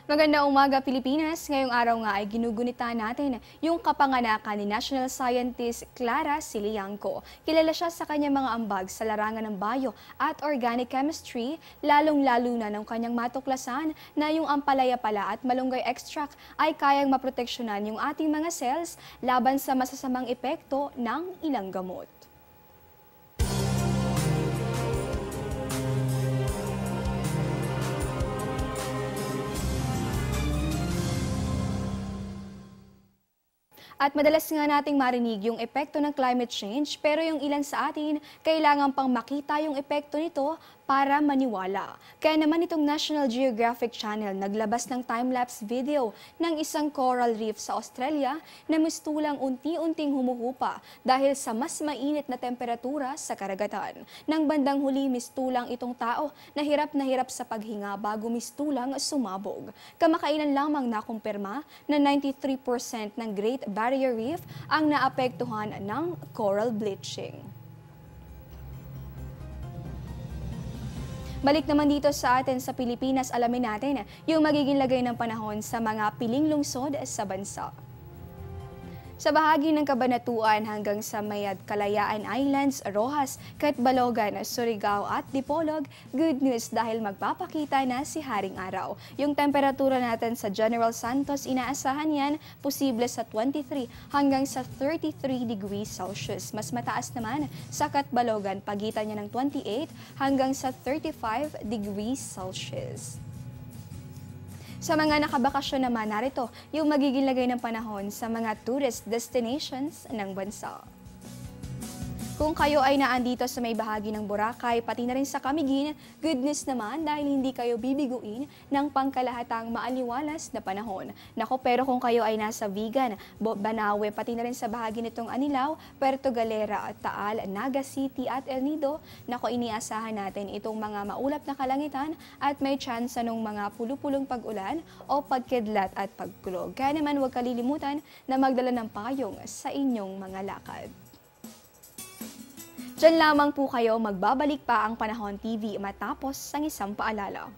Magandang umaga, Pilipinas. Ngayong araw nga ay ginugunita natin yung kapanganakan ni National Scientist Clara Siliangco. Kilala siya sa kanyang mga ambag sa larangan ng bio at organic chemistry, lalong-lalo na ng kanyang matuklasan na yung ampalaya pala at malunggay extract ay kayang maproteksyonan yung ating mga cells laban sa masasamang epekto ng ilang gamot. At madalas nga nating marinig yung epekto ng climate change, pero yung ilan sa atin kailangan pang makita yung epekto nito para maniwala. Kaya naman itong National Geographic Channel naglabas ng time-lapse video ng isang coral reef sa Australia na mistulang unti-unting humuhupa dahil sa mas mainit na temperatura sa karagatan. Nang bandang huli, mistulang itong tao na hirap sa paghinga bago mistulang sumabog. Kamakailan lamang nakumpirma na 93% ng Great Barrier Reef ang naapektuhan ng coral bleaching. Balik naman dito sa atin sa Pilipinas, alamin natin yung magiging lagay ng panahon sa mga piling lungsod sa bansa. Sa bahagi ng Cabanatuan hanggang sa Mayad, Kalayaan Islands, Rojas, Catbalogan, Surigao at Dipolog, good news dahil magpapakita na si Haring Araw. Yung temperatura natin sa General Santos, inaasahan yan posible sa 23 hanggang sa 33 degrees Celsius. Mas mataas naman sa Catbalogan, pagitan niya ng 28 hanggang sa 35 degrees Celsius. Sa mga nakabakasyon naman, narito yung magiging lagay ng panahon sa mga tourist destinations ng bansa. Kung kayo ay naandito sa may bahagi ng Boracay, pati na rin sa Camiguin, good news naman dahil hindi kayo bibiguin ng pangkalahatang maaliwalas na panahon. Nako, pero kung kayo ay nasa Vigan, Banawe, pati na rin sa bahagi nitong Anilao, Puerto Galera at Taal, Naga City at El Nido, nako, iniasahan natin itong mga maulap na kalangitan at may tsansa ng mga pulupulong pag-ulan o pagkidlat at pagkulog. Kaya naman huwag kalilimutan na magdala ng payong sa inyong mga lakad. Diyan lamang po kayo, magbabalik pa ang Panahon TV matapos ang isang paalala.